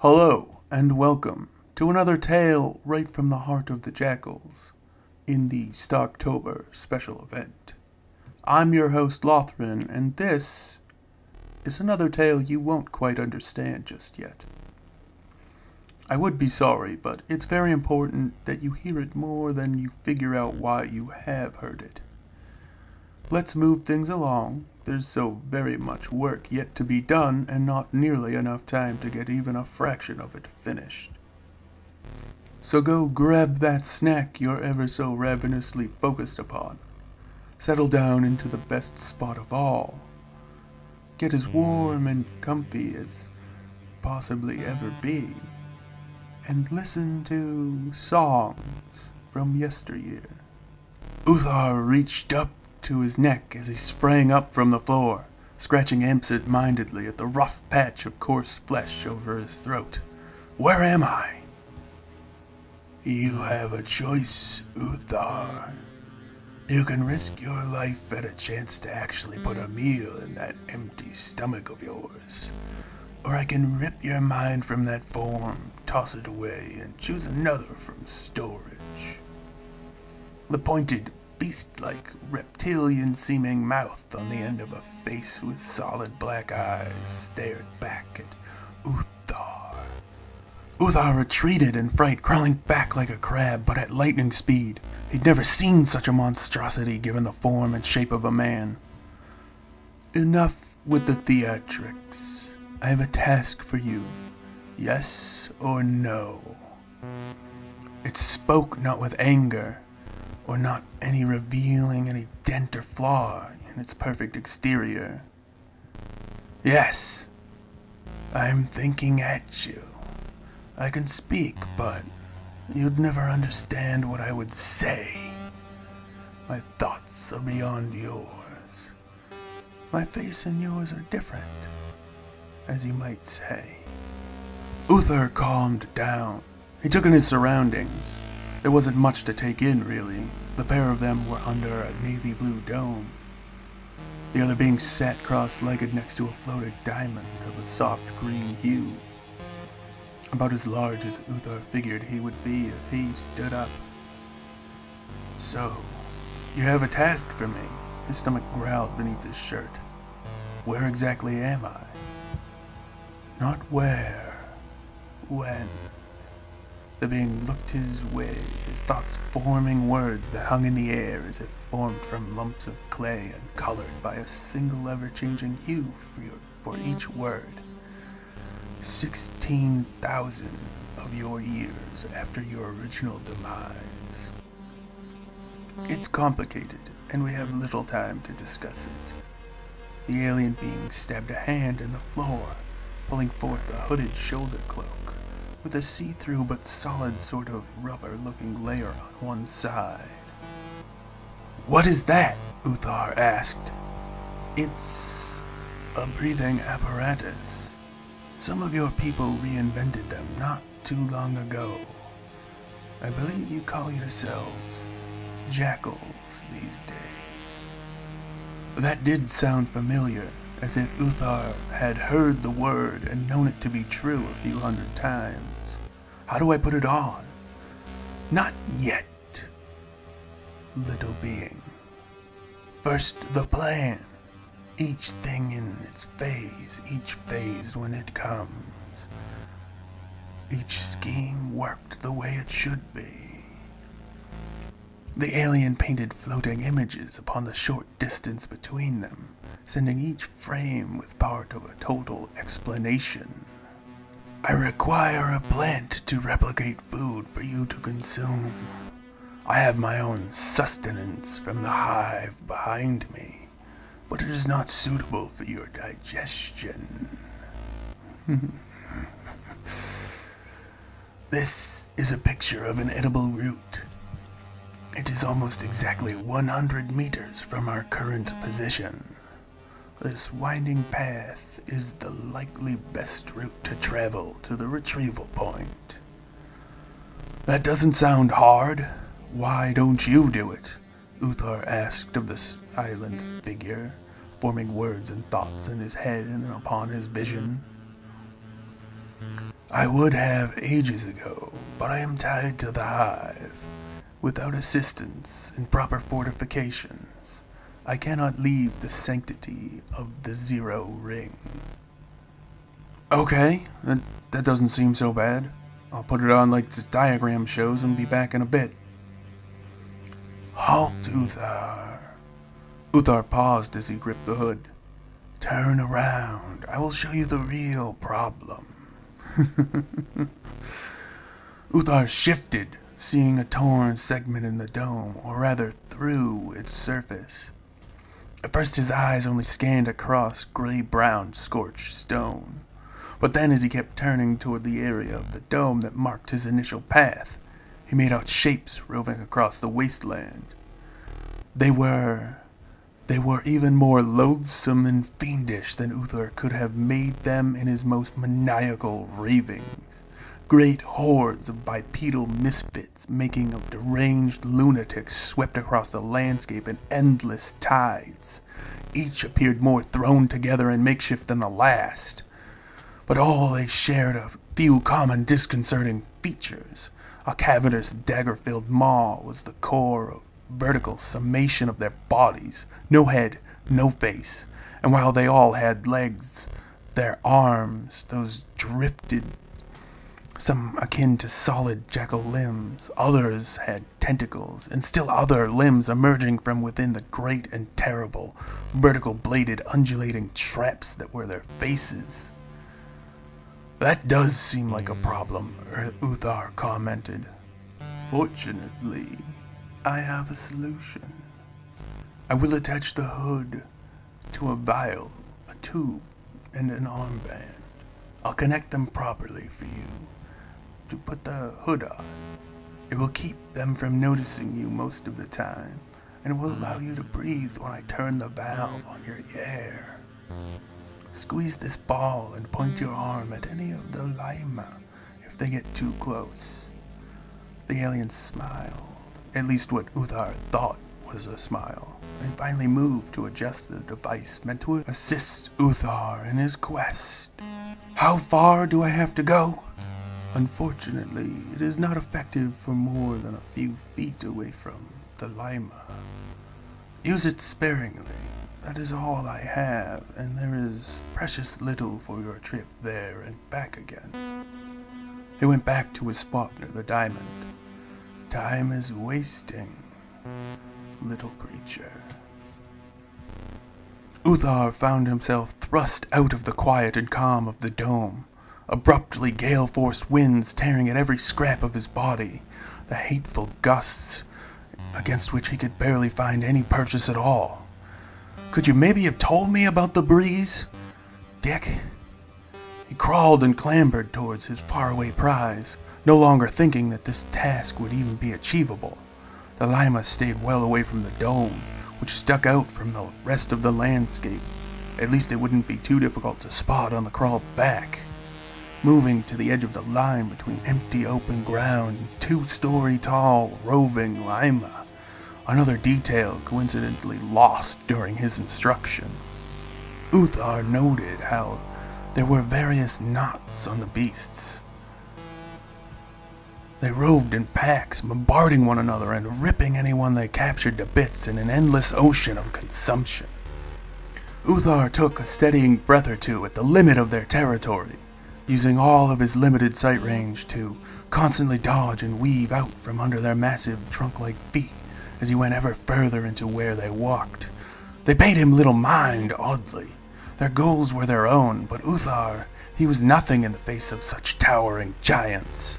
Hello, and welcome to another tale right from the heart of the Jakuls in the Stalktober special event. I'm your host Lothrin, and this is another tale you won't quite understand just yet. I would be sorry, but it's very important that you hear it more than you figure out why you have heard it. Let's move things along. There's so very much work yet to be done, and not nearly enough time to get even a fraction of it finished. So go grab that snack you're ever so ravenously focused upon. Settle down into the best spot of all. Get as warm and comfy as possibly ever be. And listen to songs from yesteryear. Uthar reached up to his neck as he sprang up from the floor, scratching absent-mindedly at the rough patch of coarse flesh over his throat. Where am I? You have a choice, Uthar. You can risk your life at a chance to actually put a meal in that empty stomach of yours. Or I can rip your mind from that form, toss it away, and choose another from storage. The pointed, beast-like, reptilian-seeming mouth on the end of a face with solid black eyes stared back at Uthar. Uthar retreated in fright, crawling back like a crab, but at lightning speed. He'd never seen such a monstrosity given the form and shape of a man. Enough with the theatrics. I have a task for you. Yes or no? It spoke not with anger, or not any revealing any dent or flaw in its perfect exterior. Yes, I'm thinking at you. I can speak, but you'd never understand what I would say. My thoughts are beyond yours. My face and yours are different, as you might say. Uthar calmed down. He took in his surroundings. There wasn't much to take in, really. The pair of them were under a navy blue dome, the other being sat cross-legged next to a floated diamond of a soft green hue, about as large as Uthar figured he would be if he stood up. So, you have a task for me, his stomach growled beneath his shirt. Where exactly am I? Not where, when. The being looked his way, his thoughts forming words that hung in the air as if formed from lumps of clay and colored by a single ever-changing hue for each word. 16,000 of your years after your original demise. It's complicated, and we have little time to discuss it. The alien being stabbed a hand in the floor, pulling forth a hooded shoulder cloak, with a see-through but solid sort of rubber-looking layer on one side. What is that? Uthar asked. It's a breathing apparatus. Some of your people reinvented them not too long ago. I believe you call yourselves Jakuls these days. That did sound familiar, as if Uthar had heard the word and known it to be true a few hundred times. How do I put it on? Not yet, little being. First, the plan. Each thing in its phase, each phase when it comes. Each scheme worked the way it should be. The alien painted floating images upon the short distance between them, sending each frame with part of a total explanation. I require a plant to replicate food for you to consume. I have my own sustenance from the hive behind me, but it is not suitable for your digestion. This is a picture of an edible root. It is almost exactly 100 meters from our current position. This winding path is the likely best route to travel to the retrieval point. That doesn't sound hard. Why don't you do it? Uthar asked of this island figure, forming words and thoughts in his head and upon his vision. I would have ages ago, but I am tied to the hive. Without assistance and proper fortifications, I cannot leave the sanctity of the Zero Ring. Okay, that doesn't seem so bad. I'll put it on like the diagram shows and be back in a bit. Halt, Uthar. Uthar paused as he gripped the hood. Turn around. I will show you the real problem. Uthar shifted, seeing a torn segment in the dome, or rather through its surface. At first his eyes only scanned across gray-brown scorched stone. But then as he kept turning toward the area of the dome that marked his initial path, he made out shapes roving across the wasteland. They were even more loathsome and fiendish than Uthar could have made them in his most maniacal ravings. Great hordes of bipedal misfits making of deranged lunatics swept across the landscape in endless tides. Each appeared more thrown together and makeshift than the last. But all they shared a few common disconcerting features. A cavernous dagger-filled maw was the core vertical summation of their bodies. No head, no face. And while they all had legs, their arms, those drifted, some akin to solid jackal limbs, others had tentacles, and still other limbs emerging from within the great and terrible, vertical-bladed, undulating traps that were their faces. That does seem like a problem, Uthar commented. Fortunately, I have a solution. I will attach the hood to a vial, a tube, and an armband. I'll connect them properly for you to put the hood on. It will keep them from noticing you most of the time, and it will allow you to breathe when I turn the valve on your air. Squeeze this ball and point your arm at any of the Lima if they get too close. The alien smiled, at least what Uthar thought was a smile, and finally moved to adjust the device meant to assist Uthar in his quest. How far do I have to go? Unfortunately, it is not effective for more than a few feet away from the Lima. Use it sparingly. That is all I have, and there is precious little for your trip there and back again. He went back to his spot near the diamond. Time is wasting, little creature. Uthar found himself thrust out of the quiet and calm of the dome. Abruptly, gale-forced winds tearing at every scrap of his body. The hateful gusts against which he could barely find any purchase at all. Could you maybe have told me about the breeze, Dick? He crawled and clambered towards his faraway prize, no longer thinking that this task would even be achievable. The Lima stayed well away from the dome, which stuck out from the rest of the landscape. At least it wouldn't be too difficult to spot on the crawl back. Moving to the edge of the line between empty open ground and 2-story tall roving Lima, another detail coincidentally lost during his instruction. Uthar noted how there were various knots on the beasts. They roved in packs, bombarding one another and ripping anyone they captured to bits in an endless ocean of consumption. Uthar took a steadying breath or two at the limit of their territory, using all of his limited sight range to constantly dodge and weave out from under their massive trunk-like feet as he went ever further into where they walked. They paid him little mind, oddly. Their goals were their own, but Uthar, he was nothing in the face of such towering giants.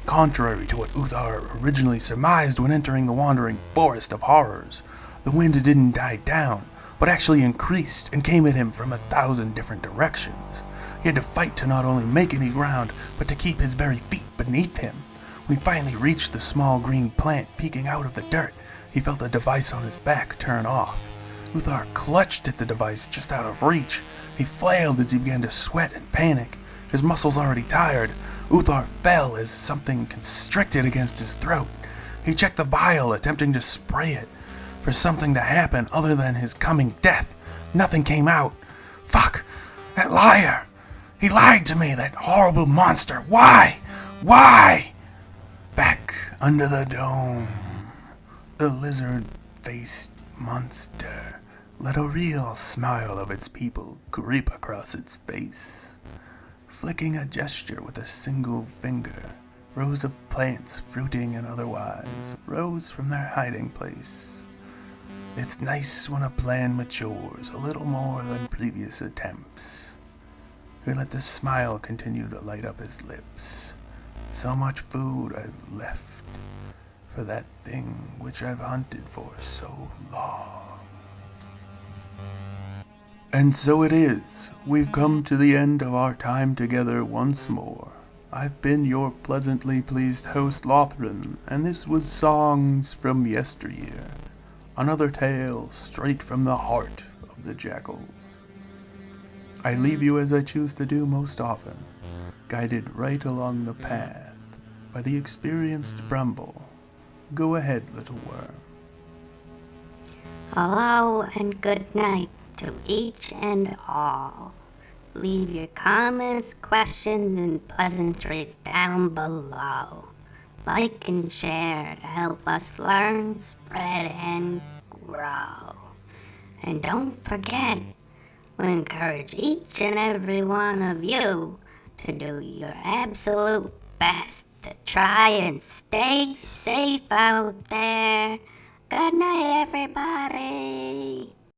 Contrary to what Uthar originally surmised when entering the wandering forest of horrors, the wind didn't die down, but actually increased and came at him from 1,000 different directions. He had to fight to not only make any ground, but to keep his very feet beneath him. When he finally reached the small green plant peeking out of the dirt, he felt the device on his back turn off. Uthar clutched at the device just out of reach. He flailed as he began to sweat and panic. His muscles already tired, Uthar fell as something constricted against his throat. He checked the vial, attempting to spray it. For something to happen other than his coming death, nothing came out. Fuck! That liar! He lied to me, that horrible monster. Why? Why? Back under the dome, the lizard-faced monster let a real smile of its people creep across its face. Flicking a gesture with a single finger, rows of plants, fruiting and otherwise, rose from their hiding place. It's nice when a plan matures a little more than previous attempts. He let the smile continue to light up his lips. So much food I've left for that thing which I've hunted for so long. And so it is. We've come to the end of our time together once more. I've been your pleasantly pleased host, Lothran, and this was Songs from Yesteryear. Another tale straight from the heart of the Jakuls. I leave you as I choose to do most often, guided right along the path by the experienced Bramble. Go ahead, little worm. Hello and good night to each and all. Leave your comments, questions, and pleasantries down below. Like and share to help us learn, spread, and grow. And don't forget, we encourage each and every one of you to do your absolute best to try and stay safe out there. Good night, everybody.